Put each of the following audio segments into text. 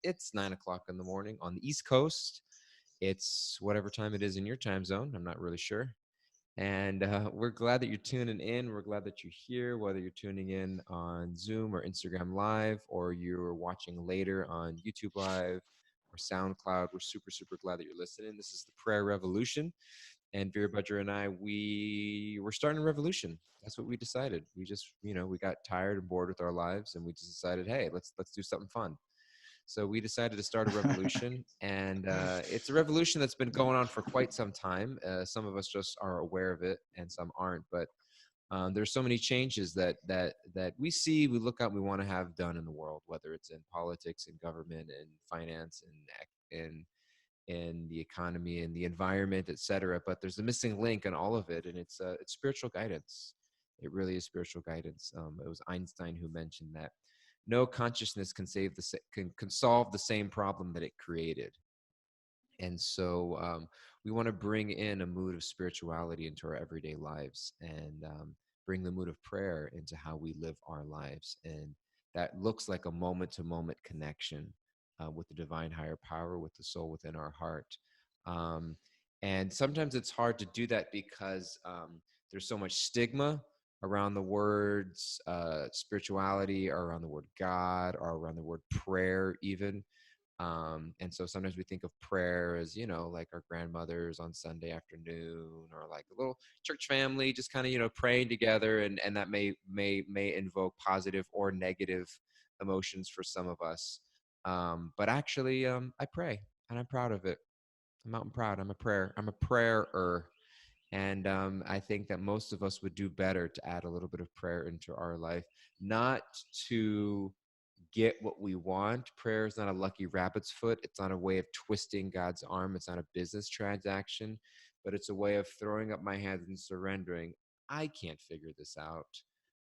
it's 9 o'clock in the morning on the East Coast. It's whatever time it is in your time zone. I'm not really sure. And we're glad that you're tuning in. We're glad that you're here, whether you're tuning in on Zoom or Instagram Live, or you're watching later on YouTube Live or SoundCloud. We're super, super glad that you're listening. This is the Prayer Revolution. And Veer Budger and I, we were starting a revolution. That's what we decided. We just, we got tired and bored with our lives, and we just decided, hey, let's do something fun. So we decided to start a revolution, and it's a revolution that's been going on for quite some time. Some of us just are aware of it, and some aren't. But there's so many changes that we see, we look at, we want to have done in the world, whether it's in politics, in government, in finance, in the economy, and the environment, etc. But there's a missing link in all of it, and it's spiritual guidance. It really is spiritual guidance. It was Einstein who mentioned that no consciousness can solve the same problem that it created. And so we want to bring in a mood of spirituality into our everyday lives, and bring the mood of prayer into how we live our lives. And that looks like a moment to moment connection with the divine higher power, with the soul within our heart. Um, and sometimes it's hard to do that because there's so much stigma around the words spirituality, or around the word God, or around the word prayer even. And so sometimes we think of prayer as, like our grandmothers on Sunday afternoon, or like a little church family just kind of, praying together. And that may invoke positive or negative emotions for some of us. But actually, I pray, and I'm proud of it. I'm out and proud. I'm a prayer. And I think that most of us would do better to add a little bit of prayer into our life, not to get what we want. Prayer is not a lucky rabbit's foot. It's not a way of twisting God's arm. It's not a business transaction, but it's a way of throwing up my hands and surrendering. I can't figure this out.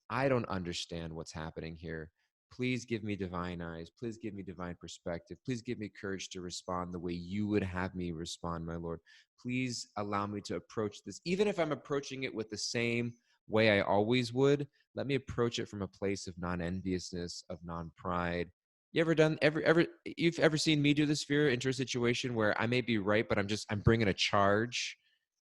I don't understand what's happening here. Please give me divine eyes. Please give me divine perspective. Please give me courage to respond the way you would have me respond, my Lord. Please allow me to approach this, even if I'm approaching it with the same way I always would. Let me approach it from a place of non-enviousness, of non-pride. You ever done you've ever seen me do this, Vera, into a situation where I may be right, but I'm bringing a charge,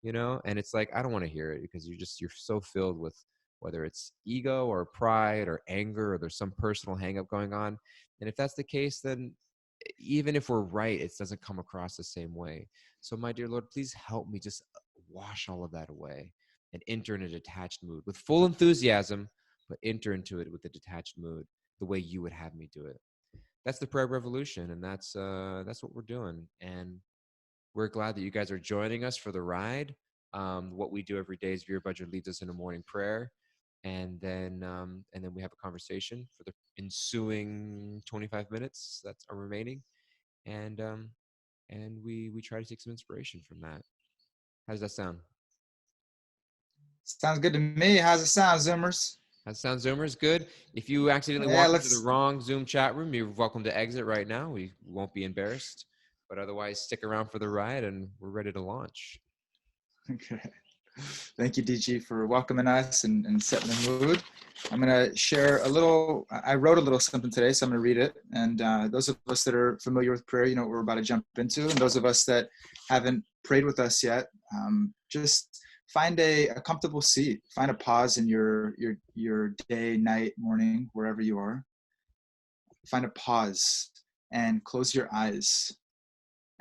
and it's like, I don't want to hear it, because you're so filled with whether it's ego or pride or anger, or there's some personal hang up going on. And if that's the case, then even if we're right, it doesn't come across the same way. So my dear Lord, please help me just wash all of that away and enter in a detached mood with full enthusiasm, but enter into it with a detached mood, the way you would have me do it. That's the prayer revolution, and that's what we're doing. And we're glad that you guys are joining us for the ride. What we do every day is Veer Budget leads us in a morning prayer, and then we have a conversation for the ensuing 25 minutes that are remaining, and we try to take some inspiration from that. How does that sound? Sounds good to me. How's it sound, Zoomers? That sounds, Zoomers, good. If you accidentally Yeah, walk into the let's. wrong Zoom chat room, you're welcome to exit right now. We won't be embarrassed, but otherwise stick around for the ride, and we're ready to launch. Okay. Thank you, DG, for welcoming us and setting the mood. I'm going to share a little. I wrote a little something today, so I'm going to read it. And those of us that are familiar with prayer, you know what we're about to jump into. And those of us that haven't prayed with us yet, just find a comfortable seat. Find a pause in your day, night, morning, wherever you are. Find a pause and close your eyes.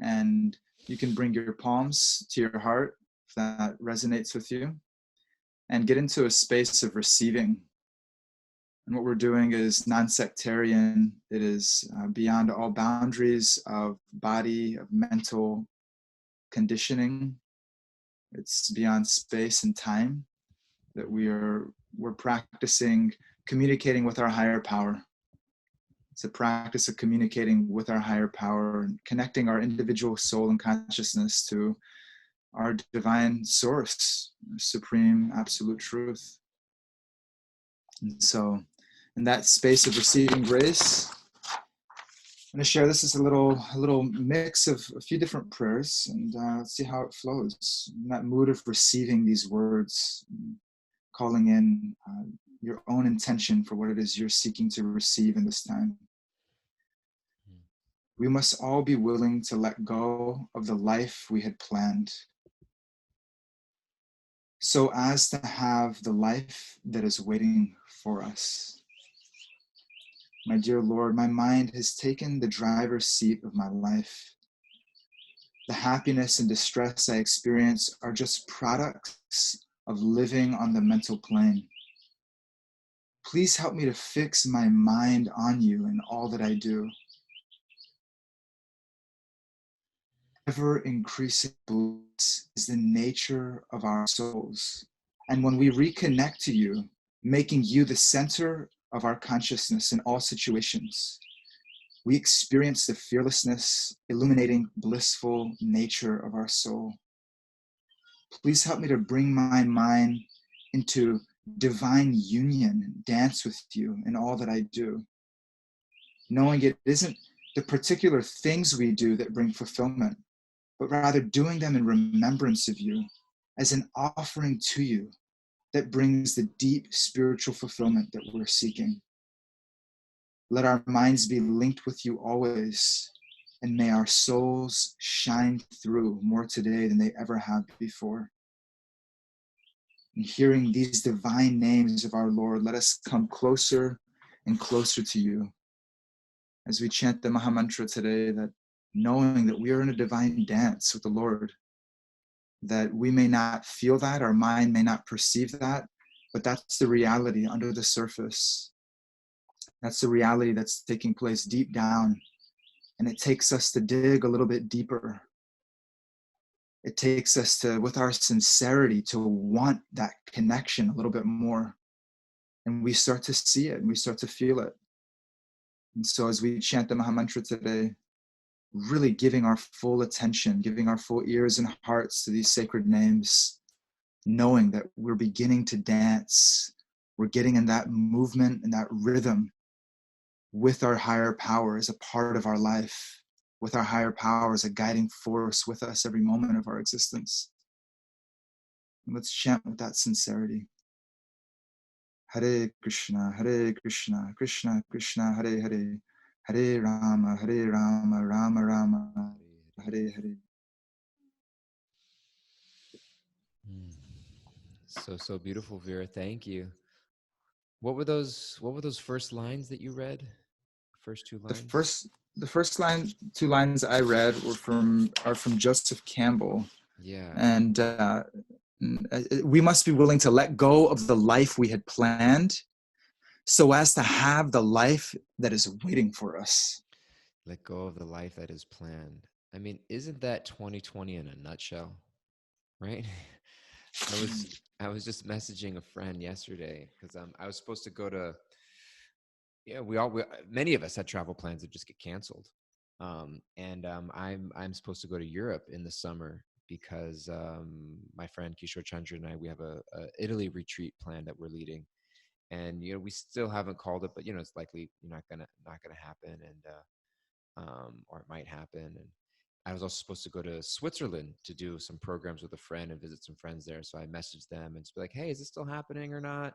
And you can bring your palms to your heart if that resonates with you, and get into a space of receiving. And what we're doing is non-sectarian. It is beyond all boundaries of body, of mental conditioning. It's beyond space and time, that we're practicing communicating with our higher power. It's a practice of communicating with our higher power and connecting our individual soul and consciousness to our divine source, supreme absolute truth. And so in that space of receiving grace, I'm going to share this as a little mix of a few different prayers, and let's see how it flows. In that mood of receiving these words, calling in your own intention for what it is you're seeking to receive in this time. We must all be willing to let go of the life we had planned so as to have the life that is waiting for us. My dear Lord, my mind has taken the driver's seat of my life. The happiness and distress I experience are just products of living on the mental plane. Please help me to fix my mind on you in all that I do. Ever increasing bliss is the nature of our souls. And when we reconnect to you, making you the center of our consciousness in all situations, we experience the fearlessness, illuminating, blissful nature of our soul. Please help me to bring my mind into divine union and dance with you in all that I do, knowing it isn't the particular things we do that bring fulfillment, but rather doing them in remembrance of you as an offering to you that brings the deep spiritual fulfillment that we're seeking. Let our minds be linked with you always, and may our souls shine through more today than they ever have before. And hearing these divine names of our Lord, let us come closer and closer to you as we chant the Maha Mantra today, that knowing that we are in a divine dance with the Lord, that we may not feel that, our mind may not perceive that, but that's the reality under the surface. That's the reality that's taking place deep down. And it takes us to dig a little bit deeper. It takes us to, with our sincerity, to want that connection a little bit more. And we start to see it and we start to feel it. And so as we chant the Maha Mantra today, really giving our full attention, giving our full ears and hearts to these sacred names, knowing that we're beginning to dance, we're getting in that movement and that rhythm with our higher power as a part of our life, with our higher power as a guiding force with us every moment of our existence. And let's chant with that sincerity. Hare Krishna, Krishna Krishna, Hare Hare, Hare Rama, Rama Rama, Hare Hare. So beautiful, Vera. Thank you. What were those first lines that you read? First two The lines? first the first line, two lines I read are from Joseph Campbell, Yeah. and we must be willing to let go of the life we had planned so as to have the life that is waiting for us. Let go of the life that is planned. I mean, isn't that 2020 in a nutshell? Right? I was I was just messaging a friend yesterday because I was supposed to go to, yeah, many of us had travel plans that just get canceled. And I'm supposed to go to Europe in the summer because my friend Kishore Chandra and I, we have a Italy retreat plan that we're leading, and we still haven't called it, but it's likely not gonna happen, and or it might happen. And I was also supposed to go to Switzerland to do some programs with a friend and visit some friends there. So I messaged them and just be like, "Hey, is this still happening or not?"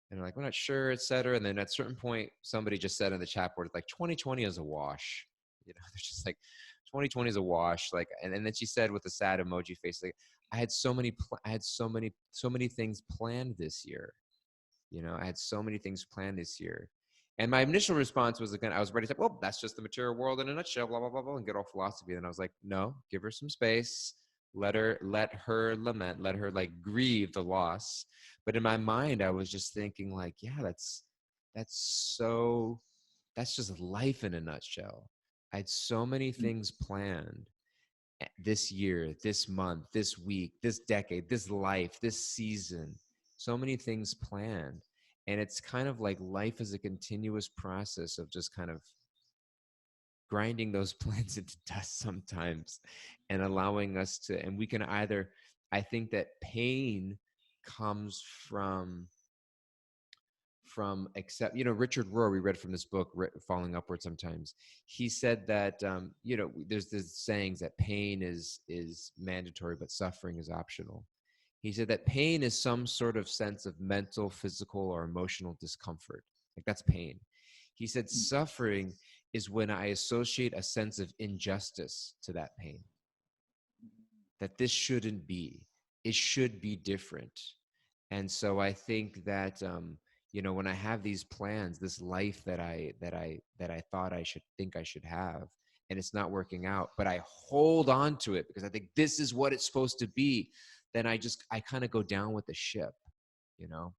And they're like, "We're not sure, etc." And then at a certain point, somebody just said in the chat board, like, 2020 is a wash. They're just like, 2020 is a wash. Like, and then she said with a sad emoji face, like, I had so many things planned this year. I had so many things planned this year. And my initial response was, again, I was ready to say, well, that's just the material world in a nutshell, blah, blah, blah, blah, and get all philosophy. And I was like, no, give her some space. Let her lament, let her like grieve the loss. But in my mind, I was just thinking like, yeah, so, that's just life in a nutshell. I had so many things planned this year, this month, this week, this decade, this life, this season, so many things planned. And it's kind of like life is a continuous process of just kind of grinding those plans into dust sometimes and allowing us to, and we can either, I think that pain comes from accept, Richard Rohr, we read from this book, Falling Upward Sometimes. He said that there's this sayings that pain is mandatory but suffering is optional. He said that pain is some sort of sense of mental, physical, or emotional discomfort. Like, that's pain. He said suffering is when I associate a sense of injustice to that pain, that this shouldn't be, it should be different. And so I think that when I have these plans, this life that I thought I should have, and it's not working out, but I hold on to it because I think this is what it's supposed to be, then I kind of go down with the ship, you know,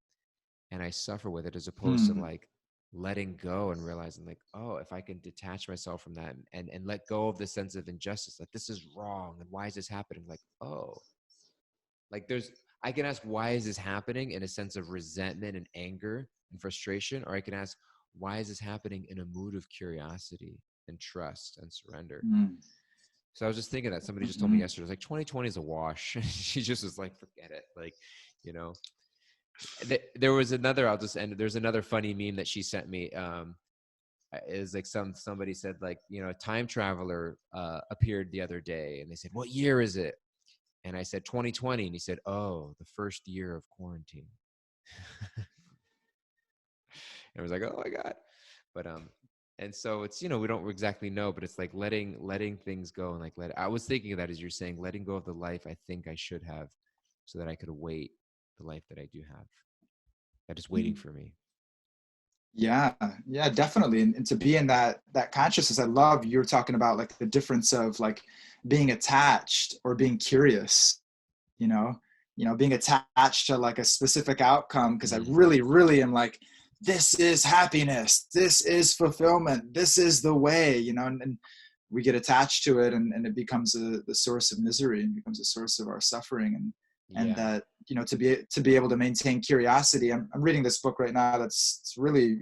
and I suffer with it, as opposed to Hmm. like letting go and realizing like, oh, if I can detach myself from that and let go of the sense of injustice, like this is wrong and why is this happening? Like, oh, like I can ask, why is this happening, in a sense of resentment and anger and frustration, or I can ask, why is this happening, in a mood of curiosity and trust and surrender. Hmm. So I was just thinking that somebody just told me Hmm. yesterday, it was like 2020 is a wash. She just was like, forget it. Like, you know, there was another, I'll just end. There's another funny meme that she sent me. Is like somebody said, like, a time traveler appeared the other day, and they said, what year is it? And I said 2020, and he said, oh, the first year of quarantine. And I was like, oh my God. But and so it's, we don't exactly know, but it's like letting things go, and like I was thinking of that as you're saying, letting go of the life I think I should have, so that I could await the life that I do have, that is waiting for me. Yeah, yeah, definitely. And to be in that consciousness, I love you're talking about like the difference of like being attached or being curious, you know, being attached to like a specific outcome. Cause I Mm, really, really am like, this is happiness. This is fulfillment. This is the way, and we get attached to it, and it becomes the source of misery, and becomes a source of our suffering. And yeah. that, to be able to maintain curiosity. I'm reading this book right now. It's really,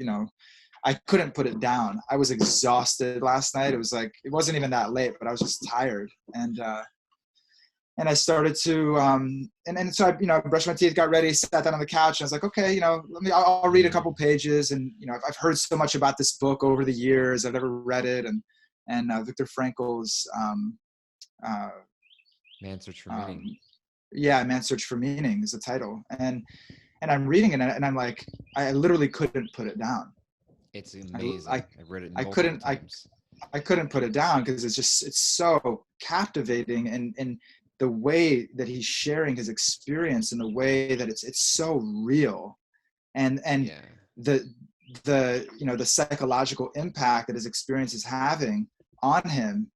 I couldn't put it down. I was exhausted last night. It was like, it wasn't even that late, but I was just tired. And I started to, and so I brushed my teeth, got ready, sat down on the couch, and I was like, okay, I'll read a couple Mm, pages. And, I've heard so much about this book over the years. I've never read it. And Viktor Frankl's, uh, Man's Search for um, Meaning. yeah, Man's Search for Meaning is the title. And I'm reading it, and I'm like, I literally couldn't put it down. It's I, amazing. I, I've read it I multiple couldn't, times. I couldn't put it down because it's so captivating, and the way that he's sharing his experience, and the way that it's so real, and Yeah. the the psychological impact that his experience is having on him,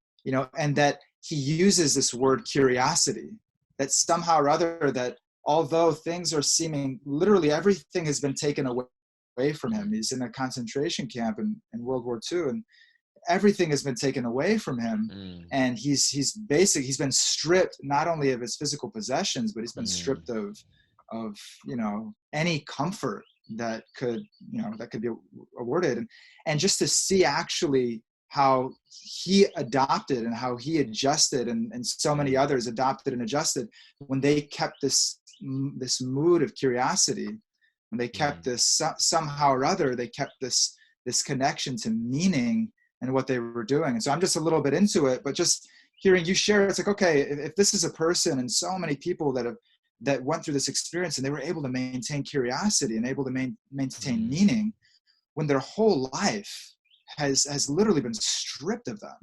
and that he uses this word curiosity, that somehow or other, that although things are seeming, literally everything has been taken away from him. Mm, He's in a concentration camp in World War II, and everything has been taken away from him. mm, And he's been stripped not only of his physical possessions, but he's been mm, stripped of any comfort that could be awarded. And just to see actually how he adopted and how he adjusted, and so many mm, others adopted and adjusted, when they kept this mood of curiosity, when they kept mm. this, somehow or other, they kept this connection to meaning and what they were doing. And so I'm just a little bit into it, but just hearing you share, it's like, okay, if this is a person, and so many people that went through this experience, and they were able to maintain curiosity and able to maintain Mm, meaning, when their whole life has literally been stripped of them,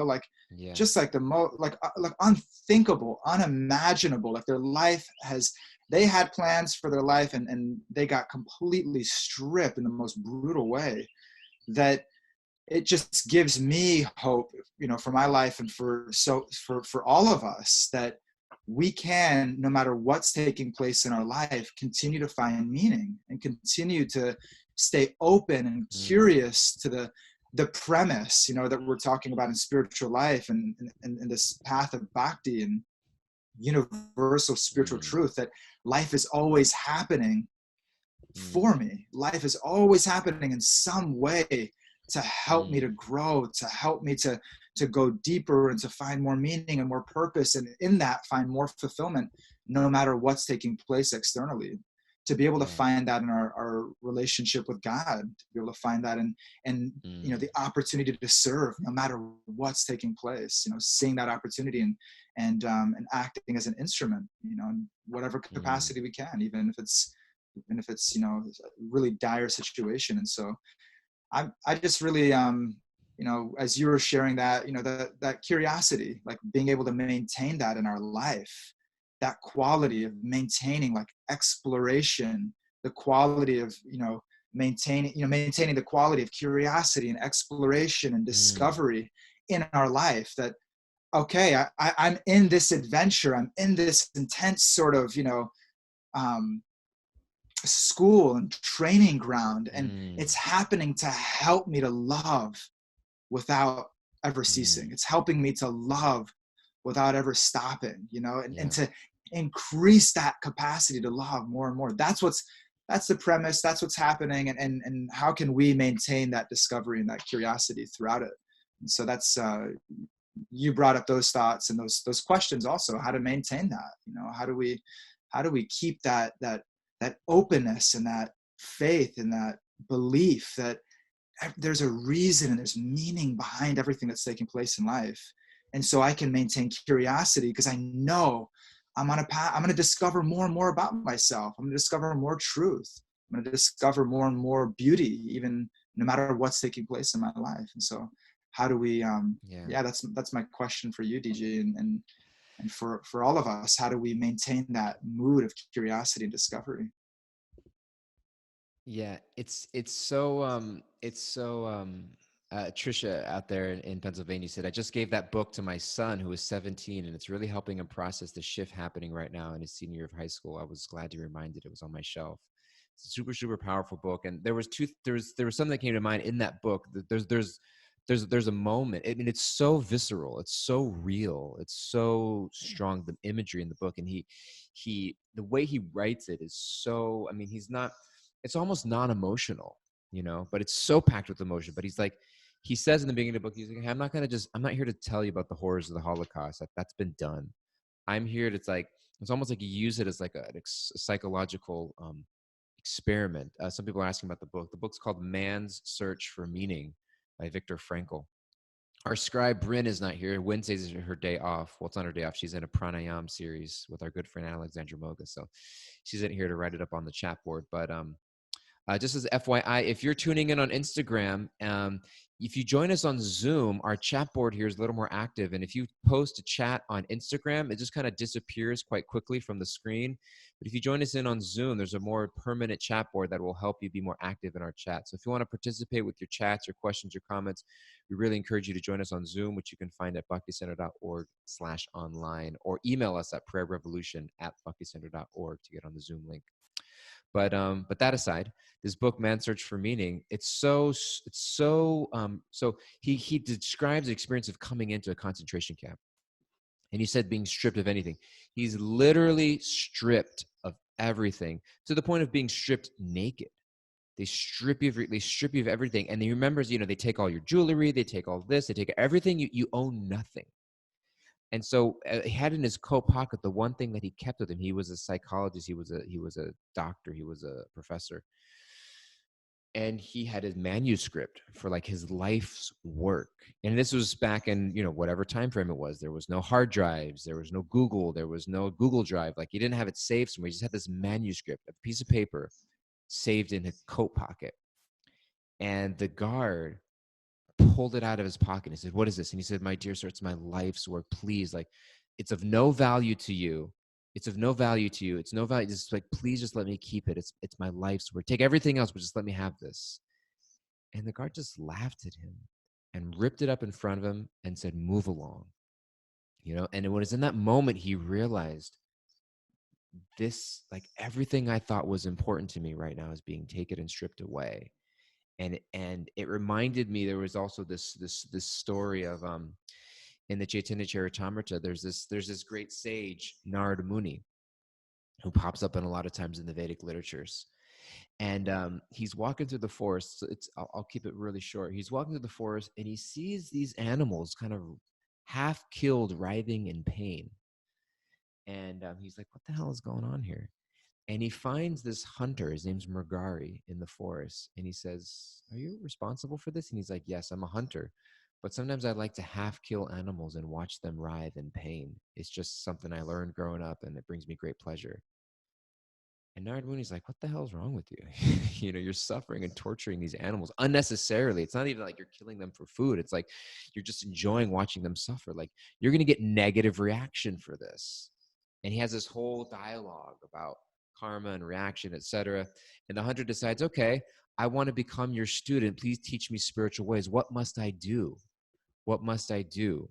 like, yeah. just like like unthinkable, unimaginable, like their life they had plans for their life, and they got completely stripped in the most brutal way, that it just gives me hope, for my life, and for all of us, that we can, no matter what's taking place in our life, continue to find meaning, and continue to stay open and Mm, curious to the premise, that we're talking about in spiritual life, and this path of bhakti, and universal spiritual mm, truth, that life is always happening mm, for me. Life is always happening in some way to help me mm, to grow, to help me to go deeper, and to find more meaning and more purpose, and in that find more fulfillment, no matter what's taking place externally. To be able to yeah. find that in our relationship with God, to be able to find that in Mm, the opportunity to serve, no matter what's taking place. Seeing that opportunity, and acting as an instrument, in whatever mm, capacity we can, even if it's a really dire situation. And so I just really as you were sharing that, that curiosity, like being able to maintain that in our life, that quality of maintaining like exploration, the quality of, maintaining the quality of curiosity and exploration and Mm, discovery in our life. That, okay, I'm in this adventure, I'm in this intense sort of, um, school and training ground, and mm, it's happening to help me to love without ever mm. ceasing. It's helping me to love without ever stopping, and Yeah. to increase that capacity to love more and more. That's the premise. That's what's happening. And how can we maintain that discovery and that curiosity throughout it? And so that's, you brought up those thoughts and those questions also, how to maintain that, how do we keep that openness and that faith and that belief that there's a reason and there's meaning behind everything that's taking place in life. And so I can maintain curiosity because I know I'm on a path. I'm going to discover more and more about myself. I'm going to discover more truth. I'm going to discover more and more beauty, even no matter what's taking place in my life. And so how do we, Yeah. yeah, that's my question for you, DG, and for all of us. How do we maintain that mood of curiosity and discovery? Yeah, it's so Trisha out there in Pennsylvania said, I just gave that book to my son who is 17, and it's really helping him process the shift happening right now in his senior year of high school. I was glad to be reminded it was on my shelf. It's a super, super powerful book. And there was something that came to mind in that book. There's a moment. I mean, it's so visceral, it's so real, it's so strong, the imagery in the book. And the way he writes it is so, I mean, he's not, it's almost non-emotional, but it's so packed with emotion. But he says in the beginning of the book, he's like, hey, I'm not here to tell you about the horrors of the Holocaust. That's been done. I'm here to, it's almost like you use it as like a psychological experiment. Some people are asking about the book. The book's called Man's Search for Meaning by Viktor Frankl. Our scribe Bryn is not here. Wednesdays is her day off. Well, it's not her day off. She's in a pranayam series with our good friend Alexandra Moga. So she's in here to write it up on the chat board. But just as FYI, if you're tuning in on Instagram, if you join us on Zoom, our chat board here is a little more active. And if you post a chat on Instagram, it just kind of disappears quite quickly from the screen. But if you join us in on Zoom, there's a more permanent chat board that will help you be more active in our chat. So if you want to participate with your chats, your questions, your comments, we really encourage you to join us on Zoom, which you can find at bhakticenter.org/online, or email us at prayerrevolution@bhakticenter.org to get on the Zoom link. But that aside, this book, Man's Search for Meaning, so he describes the experience of coming into a concentration camp. And he said being stripped of anything. He's literally stripped of everything, to the point of being stripped naked. They strip you of everything. And he remembers, they take all your jewelry, they take all this, they take everything. You own nothing. And so he had in his coat pocket the one thing that he kept with him. He was a psychologist. He was a doctor. He was a professor, and he had his manuscript for like his life's work. And this was back in whatever time frame it was. There was no hard drives. There was no Google. There was no Google Drive. Like, he didn't have it saved somewhere. He just had this manuscript, a piece of paper, saved in his coat pocket. And the guard pulled it out of his pocket and he said, "What is this?" And he said, "My dear sir, it's my life's work. Please, like, it's of no value to you. It's of no value to you. It's no value. Just like, please just let me keep it. It's my life's work. Take everything else, but just let me have this." And the guard just laughed at him and ripped it up in front of him and said, "Move along." And it was in that moment he realized, this, like, everything I thought was important to me right now is being taken and stripped away. And it reminded me, there was also this story of, in the Chaitanya Charitamrita, there's this great sage, Narada Muni, who pops up in a lot of times in the Vedic literatures. And he's walking through the forest. So I'll keep it really short. He's walking through the forest and he sees these animals kind of half killed, writhing in pain. And he's like, "What the hell is going on here?" And he finds this hunter. His name's Murgari, in the forest. And he says, "Are you responsible for this?" And he's like, "Yes, I'm a hunter. But sometimes I like to half kill animals and watch them writhe in pain. It's just something I learned growing up, and it brings me great pleasure." And Narada Muni's like, what the hell's wrong with you? You're suffering and torturing these animals unnecessarily. It's not even like you're killing them for food. It's like you're just enjoying watching them suffer. Like, you're going to get negative reaction for this. And he has this whole dialogue about karma and reaction, etc. And the hunter decides, okay, I want to become your student. Please teach me spiritual ways. What must I do? What must I do?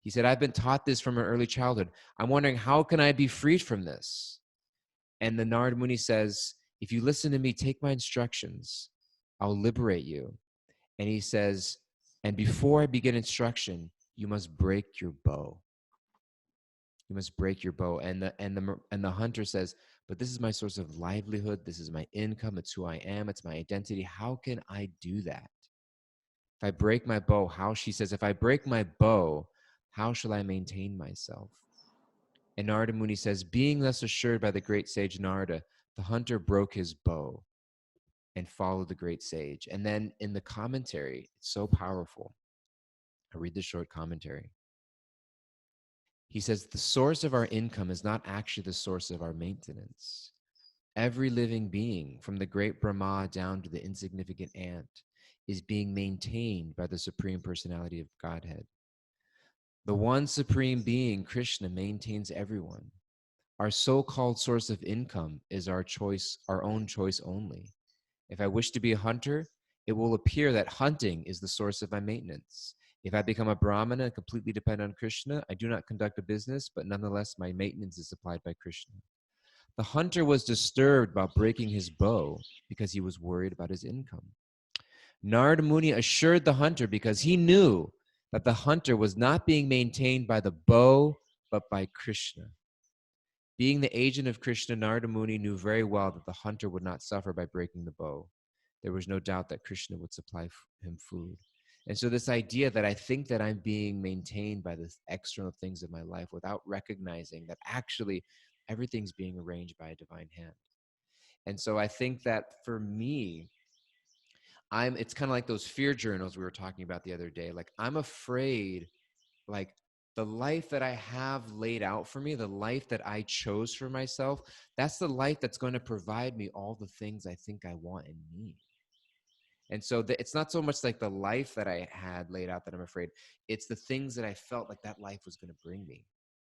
He said, I've been taught this from an early childhood. I'm wondering, how can I be freed from this? And the Narada Muni says, if you listen to me, take my instructions, I'll liberate you. And he says, and before I begin instruction, you must break your bow. You must break your bow. And the hunter says, but this is my source of livelihood. This is my income. It's who I am. It's my identity. How can I do that? If I break my bow, she says, if I break my bow, how shall I maintain myself? And Narada Muni says, being thus assured by the great sage Narada, the hunter broke his bow and followed the great sage. And then in the commentary, it's so powerful. I read the short commentary. He says, the source of our income is not actually the source of our maintenance. Every living being, from the great Brahma down to the insignificant ant, is being maintained by the Supreme Personality of Godhead. The one Supreme Being, Krishna, maintains everyone. Our so-called source of income is our choice, our own choice only. If I wish to be a hunter, it will appear that hunting is the source of my maintenance. If I become a Brahmana and completely depend on Krishna, I do not conduct a business, but nonetheless my maintenance is supplied by Krishna. The hunter was disturbed about breaking his bow because he was worried about his income. Narada Muni assured the hunter because he knew that the hunter was not being maintained by the bow, but by Krishna. Being the agent of Krishna, Narada Muni knew very well that the hunter would not suffer by breaking the bow. There was no doubt that Krishna would supply him food. And so this idea that I think that I'm being maintained by the external things of my life without recognizing that actually everything's being arranged by a divine hand. And so I think that for me, it's kind of like those fear journals we were talking about the other day. Like, I'm afraid, like, the life that I have laid out for me, the life that I chose for myself, that's the life that's going to provide me all the things I think I want and need. And so it's not so much like the life that I had laid out that I'm afraid. It's the things that I felt like that life was going to bring me: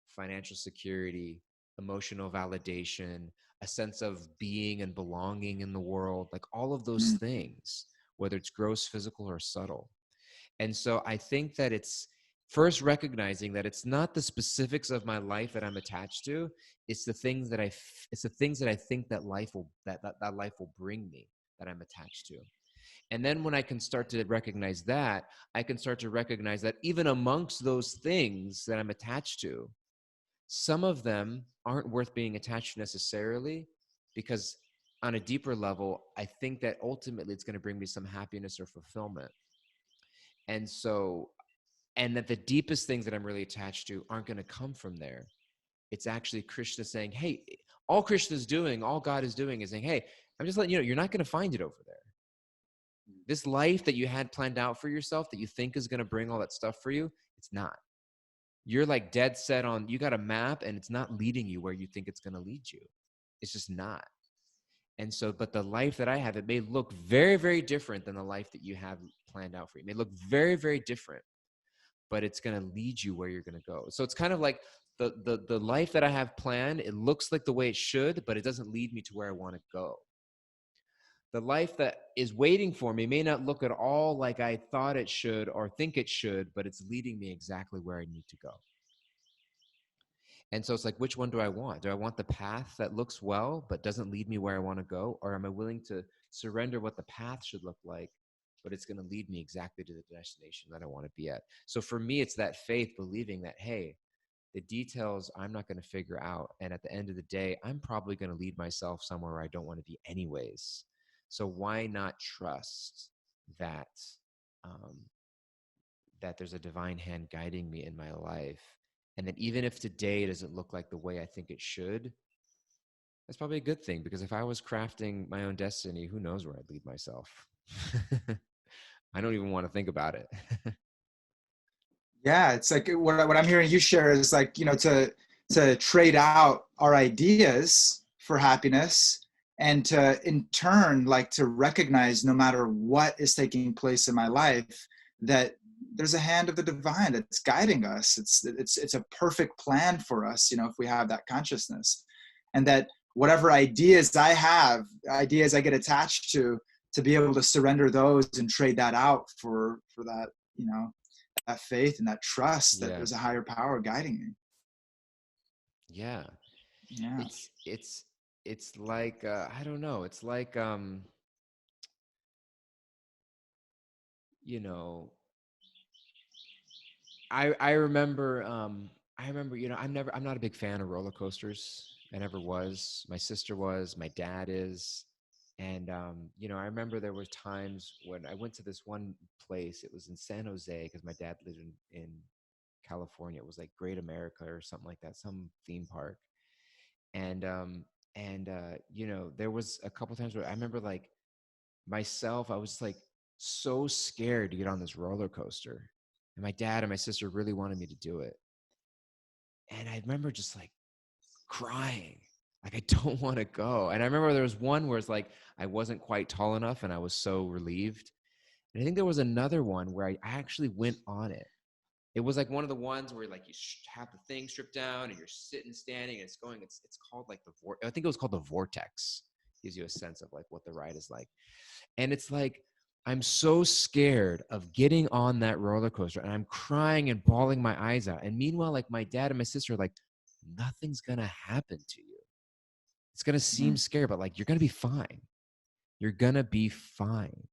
financial security, emotional validation, a sense of being and belonging in the world, like all of those Mm. things, whether it's gross, physical, or subtle. And so I think that it's first recognizing that it's not the specifics of my life that I'm attached to. It's the things that I think that that life will bring me, that I'm attached to. And then when I can start to recognize that, I can start to recognize that even amongst those things that I'm attached to, some of them aren't worth being attached to necessarily, because on a deeper level, I think that ultimately it's going to bring me some happiness or fulfillment. And so, and that the deepest things that I'm really attached to aren't going to come from there. It's actually Krishna saying, hey, all Krishna's doing, all God is doing is saying, hey, I'm just letting you know, you're not going to find it over there. This life that you had planned out for yourself that you think is going to bring all that stuff for you, it's not. You're like dead set on, you got a map and it's not leading you where you think it's going to lead you. It's just not. And so, but the life that I have, it may look very, very different than the life that you have planned out for you. It may look very, very different, but it's going to lead you where you're going to go. So it's kind of like the life that I have planned, it looks like the way it should, but it doesn't lead me to where I want to go. The life that is waiting for me may not look at all like I thought it should or think it should, but it's leading me exactly where I need to go. And so it's like, which one do I want? Do I want the path that looks well, but doesn't lead me where I want to go? Or am I willing to surrender what the path should look like, but it's going to lead me exactly to the destination that I want to be at? So for me, it's that faith, believing that, hey, the details I'm not going to figure out. And at the end of the day, I'm probably going to lead myself somewhere where I don't want to be anyways. So why not trust that, um, that there's a divine hand guiding me in my life? And that even if today doesn't look like the way I think it should, that's probably a good thing, because if I was crafting my own destiny, who knows where I'd lead myself? I don't even want to think about it. Yeah, it's like what I'm hearing you share is like, to trade out our ideas for happiness and to in turn, like, to recognize no matter what is taking place in my life, that there's a hand of the divine that's guiding us. It's a perfect plan for us, if we have that consciousness. And that whatever ideas I have, ideas I get attached to be able to surrender those and trade that out for that, that faith and that trust that Yeah. there's a higher power guiding me. Yeah. Yeah. It's like I don't know. It's like you know, I remember, I'm not a big fan of roller coasters. I never was. My sister was, my dad is. And I remember there were times when I went to this one place. It was in San Jose because my dad lived in California. It was like Great America or something like that, some theme park. And there was a couple times where I remember, like, myself, I was like so scared to get on this roller coaster. And my dad and my sister really wanted me to do it. And I remember just like crying. Like, I don't want to go. And I remember there was one where it's like I wasn't quite tall enough and I was so relieved. And I think there was another one where I actually went on it. It was like one of the ones where, like, you have the thing stripped down and you're sitting, standing, and it's going. It's called like I think it was called the Vortex. Gives you a sense of like what the ride is like. And it's like I'm so scared of getting on that roller coaster, and I'm crying and bawling my eyes out. And meanwhile, like, my dad and my sister are like, nothing's gonna happen to you. It's gonna seem Mm. scary, but like, you're gonna be fine. You're gonna be fine.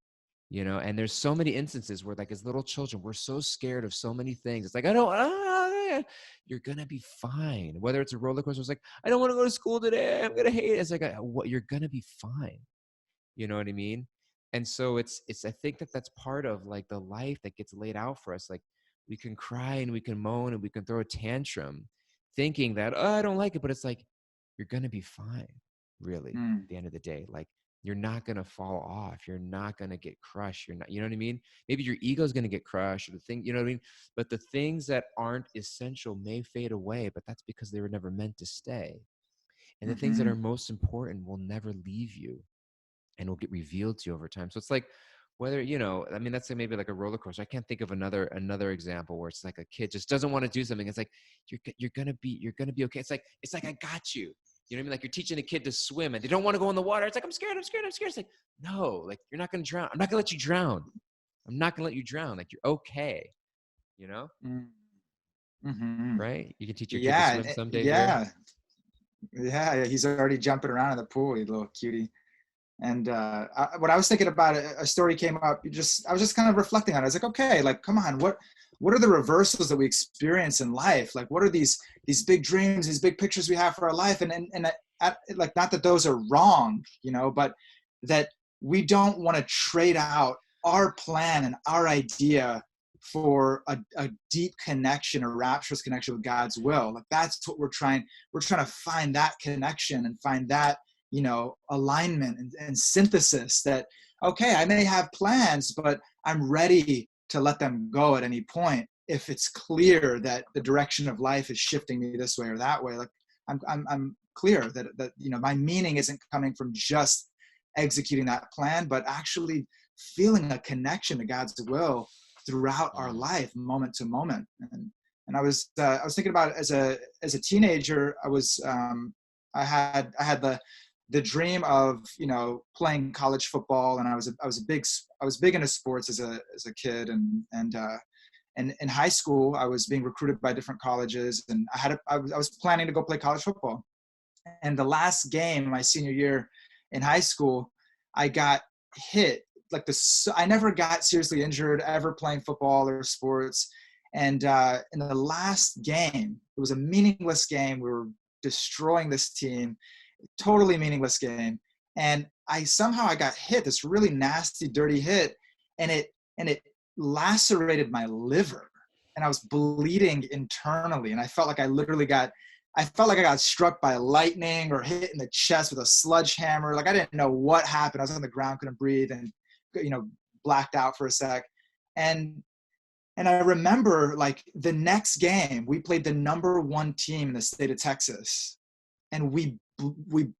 And there's so many instances where, like, as little children, we're so scared of so many things. It's like, I don't, you're gonna be fine. Whether it's a roller coaster, it's like, I don't want to go to school today. I'm gonna hate it. It's like, what? You're gonna be fine. You know what I mean? And so I think that that's part of, like, the life that gets laid out for us. Like, we can cry and we can moan and we can throw a tantrum thinking that, oh, I don't like it, but it's like, you're going to be fine, really, Mm. at the end of the day. Like, you're not going to fall off. You're not going to get crushed. You're not, you know what I mean? Maybe your ego is going to get crushed, or the thing, you know what I mean? But the things that aren't essential may fade away, but that's because they were never meant to stay. And the things that are Mm-hmm. most important will never leave you and will get revealed to you over time. So it's like, whether, I mean, that's maybe like a roller coaster. I can't think of another example where it's like a kid just doesn't want to do something. It's like, you're gonna be okay. It's like, I got you. You know what I mean? Like, you're teaching a kid to swim and they don't want to go in the water. It's like, I'm scared. It's like, no, like, you're not gonna drown. I'm not gonna let you drown. I'm not gonna let you drown. Like, you're okay. You know, Mm-hmm. right? You can teach your kid to Yeah, swim someday, Vira. yeah, yeah. He's already jumping around in the pool, you little cutie. And what I was thinking about, a story came up. I was just kind of reflecting on it. I was like, okay, like, come on, what are the reversals that we experience in life? Like, what are these big dreams, these big pictures we have for our life? And like, not that those are wrong, but that we don't want to trade out our plan and our idea for a deep connection, a rapturous connection with God's will. Like, that's what we're trying to find, that connection, and find that, alignment and synthesis. That, okay, I may have plans, but I'm ready to let them go at any point if it's clear that the direction of life is shifting me this way or that way. Like, I'm clear that my meaning isn't coming from just executing that plan, but actually feeling a connection to God's will throughout our Mm. life, moment to moment. And I was thinking about it as a teenager. I had the dream of, playing college football, and I was big into sports as a kid, and in high school I was being recruited by different colleges, and I was planning to go play college football. And the last game my senior year in high school, I got hit. Like, I never got seriously injured ever playing football or sports. And in the last game, it was a meaningless game. We were destroying this team, totally meaningless game. And I got hit, this really nasty, dirty hit, and it lacerated my liver, and I was bleeding internally. And I felt like I got struck by lightning or hit in the chest with a sledgehammer. Like, I didn't know what happened. I was on the ground, couldn't breathe, and, blacked out for a sec. And I remember, like, the next game, we played the number one team in the state of Texas. and we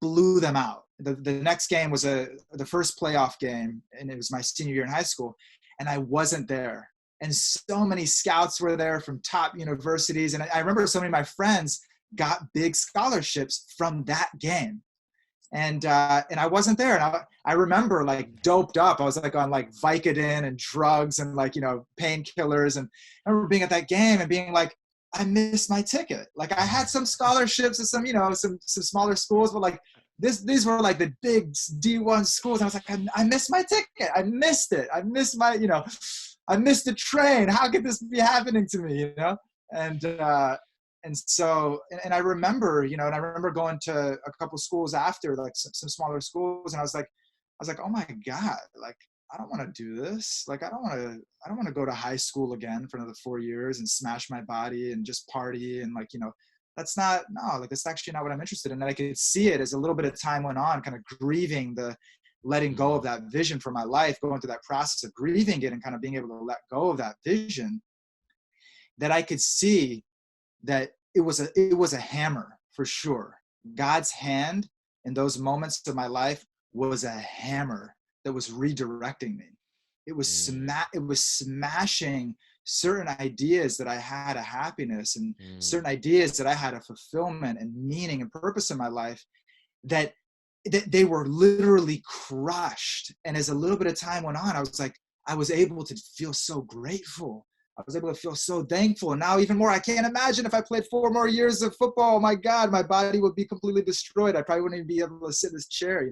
blew them out. The next game was the first playoff game, and it was my senior year in high school, and I wasn't there. And so many scouts were there from top universities, and I remember so many of my friends got big scholarships from that game. And I wasn't there. And I remember like doped up. I was like on like Vicodin and drugs and like, painkillers. And I remember being at that game and being like, I missed my ticket. Like I had some scholarships at some, some smaller schools, but like these were like the big D1 schools. And I was like, I missed my ticket. I missed it. I missed my, I missed the train. How could this be happening to me? And, and so, and I remember, and I remember going to a couple schools after, like some smaller schools, and I was like, oh my God, like I don't want to do this. Like I don't want to go to high school again for another 4 years and smash my body and just party and like, that's actually not what I'm interested in. And I could see it as a little bit of time went on, kind of grieving the letting go of that vision for my life, going through that process of grieving it and kind of being able to let go of that vision, that I could see that it was a hammer for sure. God's hand in those moments of my life was a hammer that was redirecting me. It was smashing certain ideas that I had of happiness and certain ideas that I had of fulfillment and meaning and purpose in my life, that they were literally crushed. And as a little bit of time went on, I was able to feel so grateful. I was able to feel so thankful. And now even more, I can't imagine if I played 4 more years of football, oh my God, my body would be completely destroyed. I probably wouldn't even be able to sit in this chair,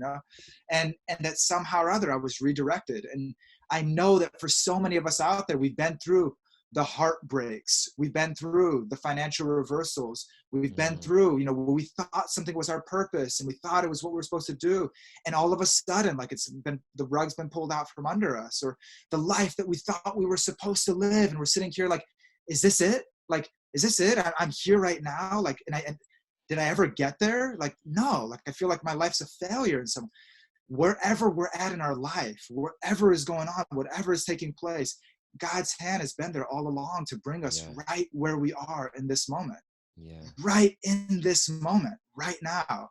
and that somehow or other I was redirected. And I know that for so many of us out there, we've been through the heartbreaks. We've been through the financial reversals. We've been through, where we thought something was our purpose and we thought it was what we were supposed to do. And all of a sudden, like the rug's been pulled out from under us, or the life that we thought we were supposed to live. And we're sitting here like, is this it? Like, is this it? I'm here right now. Like, and did I ever get there? Like, no, like, I feel like my life's a failure. And so wherever we're at in our life, whatever is going on, whatever is taking place, God's hand has been there all along to bring us right where we are in this moment, right in this moment, right now.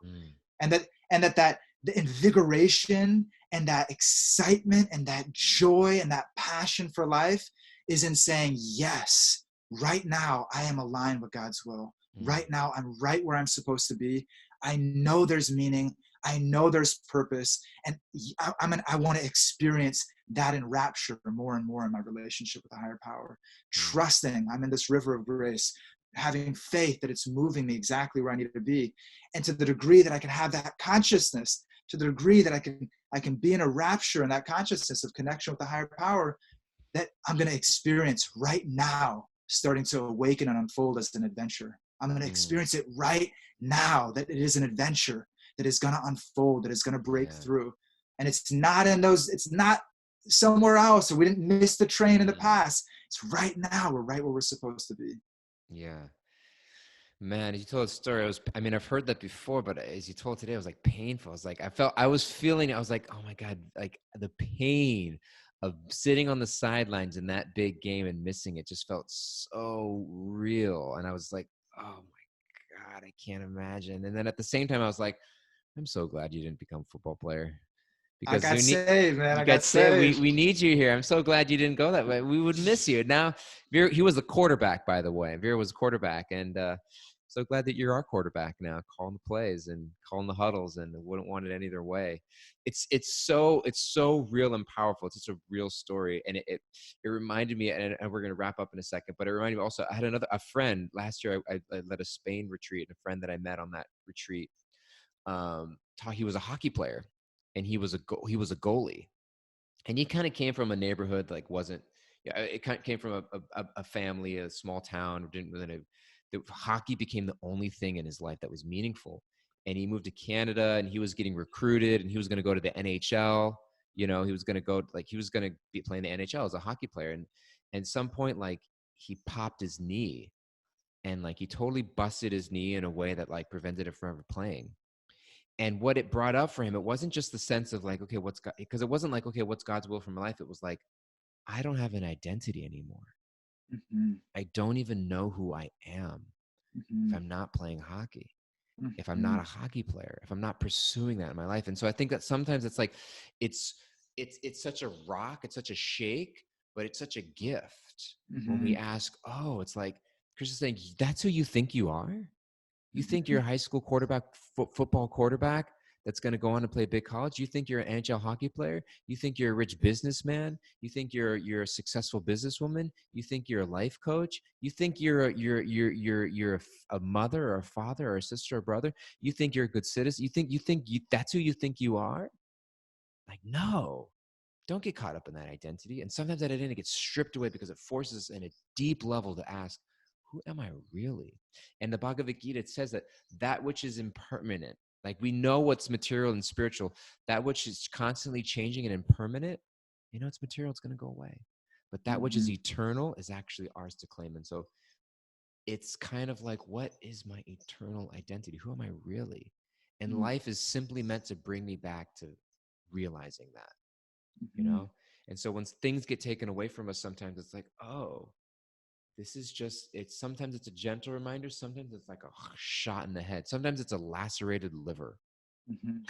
And that the invigoration and that excitement and that joy and that passion for life is in saying, yes, right now I am aligned with God's will. Right now I'm right where I'm supposed to be. I know there's meaning. I know there's purpose, and I want to experience that in rapture more and more in my relationship with the higher power, trusting I'm in this river of grace, having faith that it's moving me exactly where I need to be. And to the degree that I can have that consciousness, to the degree that I can be in a rapture in that consciousness of connection with the higher power, that I'm going to experience right now, starting to awaken and unfold as an adventure. I'm going to experience it right now, that it is an adventure that is going to unfold, that is going to break through. And it's not somewhere else, or we didn't miss the train in the past. It's right now. We're right where we're supposed to be. Yeah. Man, as you told the story, I've heard that before, but as you told today, it was like painful. I was like, I was like, oh my God, like the pain of sitting on the sidelines in that big game and missing it just felt so real. And I was like, oh my God, I can't imagine. And then at the same time, I was like, I'm so glad you didn't become a football player, I because got saved, man. you I got got saved. saved. We need you here. I'm so glad you didn't go that way. We would miss you. Now, Vira, he was a quarterback, by the way. Vira was a quarterback, and so glad that you're our quarterback now, calling the plays and calling the huddles, and wouldn't want it any other way. It's so real and powerful. It's such a real story, and it reminded me, and we're gonna wrap up in a second, but it reminded me also. I had a friend last year. I led a Spain retreat, and a friend that I met on that retreat, he was a hockey player, and he was a goalie, and he kind of came from a neighborhood, like wasn't, yeah, it kind of came from a family, a small town, didn't really know. The hockey became the only thing in his life that was meaningful. And he moved to Canada, and he was getting recruited, and he was going to go to the NHL. He was going to he was going to be playing the NHL as a hockey player. And at some point, like, he popped his knee, and like he totally busted his knee in a way that like prevented him from ever playing. And what it brought up for him, it wasn't just the sense of like, okay, because it wasn't like, okay, what's God's will for my life? It was like, I don't have an identity anymore. I don't even know who I am if I'm not playing hockey. if I'm not Mhm. a hockey player, if I'm not pursuing that in my life? And so I think that sometimes it's like it's it's such a rock, it's such a shake, but it's such a gift when we Mhm. ask, oh, it's like Chris is saying, that's who you think you are? You think you're a Mhm. high school quarterback, football quarterback that's going to go on to play big college? You think you're an NHL hockey player? You think you're a rich businessman? You think you're a successful businesswoman? You think you're a life coach? You think you're a mother or a father or a sister or brother? You think you're a good citizen? You that's who you think you are? Like, no, don't get caught up in that identity. And sometimes that identity gets stripped away because it forces us in a deep level to ask, who am I really? And the Bhagavad Gita, it says that that which is impermanent, like we know what's material and spiritual, that which is constantly changing and impermanent, it's material, it's going to go away. But that which is Mhm. eternal is actually ours to claim. And so it's kind of like, what is my eternal identity? Who am I really? And Mhm. life is simply meant to bring me back to realizing that you Mhm. know? And so when things get taken away from us, sometimes it's like, oh, this is just, sometimes it's a gentle reminder. Sometimes it's like a shot in the head. Sometimes it's a lacerated liver. Mhm.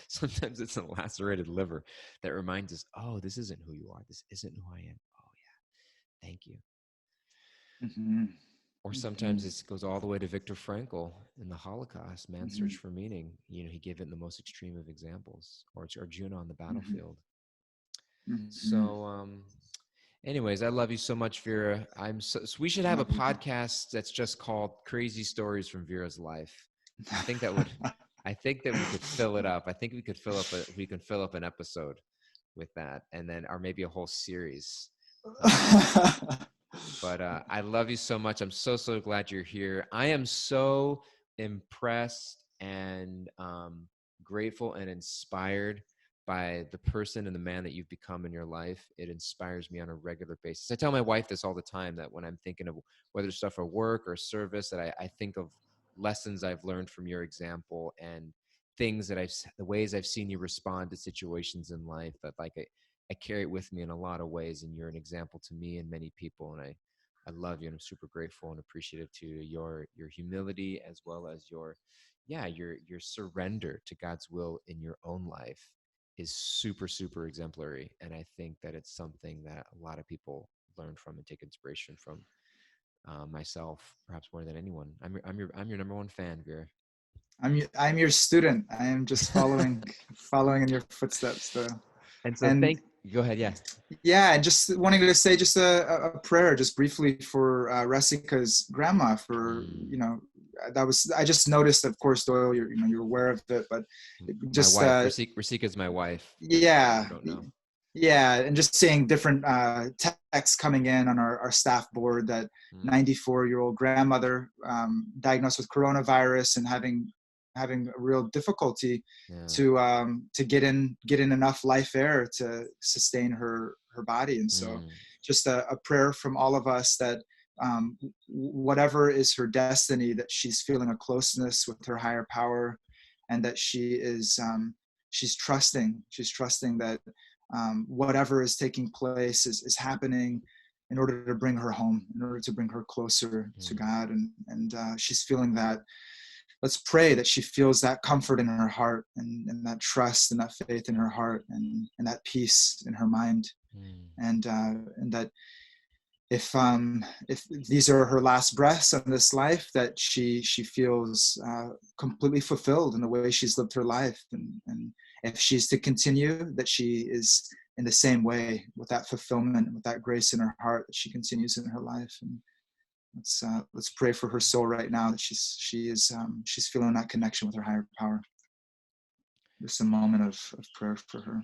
Sometimes it's a lacerated liver that reminds us, oh, this isn't who you are. This isn't who I am. Oh, yeah. Thank you. Mhm. Or sometimes Mhm. it goes all the way to Viktor Frankl in the Holocaust, Man's Search Mhm. for Meaning. He gave it in the most extreme of examples, or Arjuna on the Mhm. battlefield. Mhm. So, anyways, I love you so much, Vera. So we should have a Love you. podcast that's just called Crazy Stories from Vera's Life. I think that would I think that we could fill it up. I think we can fill up an episode with that, and then or maybe a whole series. Um, but I love you so much. I'm so glad you're here. I am so impressed and grateful and inspired by the person and the man that you've become in your life. It inspires me on a regular basis. I tell my wife this all the time, that when I'm thinking of whether stuff for work or service, that I think of lessons I've learned from your example and things that the ways I've seen you respond to situations in life, that like I carry it with me in a lot of ways. And you're an example to me and many people. And I love you, and I'm super grateful and appreciative to your humility, as well as your surrender to God's will in your own life is super exemplary. And I think that it's something that a lot of people learn from and take inspiration from. Myself, perhaps more than anyone. I'm your number one fan, Vera. I'm your student. I am just following in your footsteps though. And so And go ahead, yeah. yeah, and just wanting to say just a prayer just briefly for Resica's grandma for, Mm. that was, I just noticed, of course, Doyle, you're aware of it, but My just wife, Rasika's my wife, for those who yeah, don't know. yeah, and just seeing different texts coming in on our staff board that Mm. 94-year-old grandmother diagnosed with coronavirus and having a real difficulty Yeah. to get in enough life air to sustain her body. And so Mm. just a prayer from all of us that whatever is her destiny, that she's feeling a closeness with her higher power, and that she's trusting that whatever is taking place is happening in order to bring her home, in order to bring her closer to Mm. God. And she's feeling that. Let's pray that she feels that comfort in her heart, and that trust and that faith in her heart, and that peace in her mind. Mm. And that if these are her last breaths on this life, that she feels completely fulfilled in the way she's lived her life. And if she's to continue, that she is in the same way, with that fulfillment, with that grace in her heart, that she continues in her life. And let's pray for her soul right now, that she's feeling that connection with her higher power. Just a moment of prayer for her.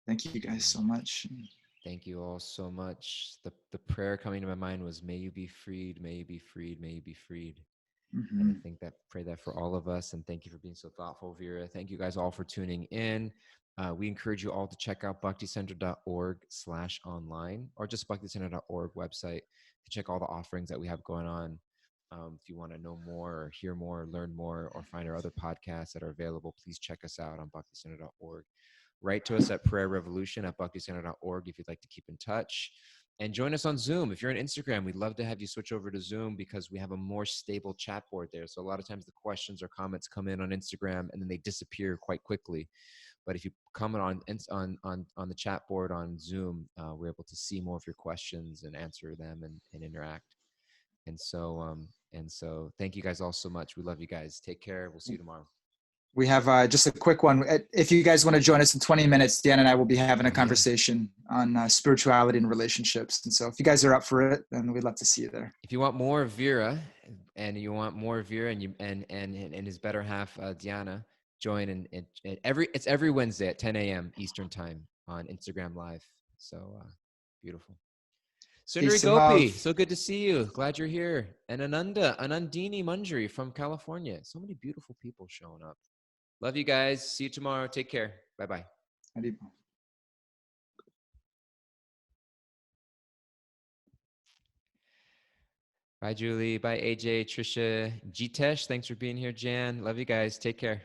Thank you guys Mm. so much. Thank you all so much. The prayer coming to my mind was, may you be freed, may you be freed, may you be freed. And I Mm-hmm. think that pray that for all of us. And thank you for being so thoughtful, Vera. Thank you guys all for tuning in. We encourage you all to check out bhakticenter.org/online, or just bhakticenter.org website to check all the offerings that we have going on. If you want to know more or hear more, or learn more, or find our other podcasts that are available, please check us out on bhakticenter.org. Write to us at prayerrevolution@bhakticenter.org if you'd like to keep in touch. And join us on Zoom. If you're on Instagram, we'd love to have you switch over to Zoom because we have a more stable chat board there. So a lot of times the questions or comments come in on Instagram and then they disappear quite quickly. But if you comment on the chat board on Zoom, we're able to see more of your questions and answer them and interact. And so thank you guys all so much. We love you guys. Take care. We'll see you tomorrow. We have just a quick one. If you guys want to join us in 20 minutes, Dan and I will be having a conversation on spirituality and relationships. And so if you guys are up for it, then we'd love to see you there. If you want more of Vira and his better half, Diana, join it's every Wednesday at 10 a.m. Eastern time on Instagram Live. So beautiful. Sundari Peace and Gopi, love. so good to see you. Glad you're here. And Anandini Manjari from California. So many beautiful people showing up. Love you guys. See you tomorrow. Take care. Bye-bye. Bye, Julie. Bye, AJ, Trisha, Jitesh. Thanks for being here, Jan. Love you guys. Take care.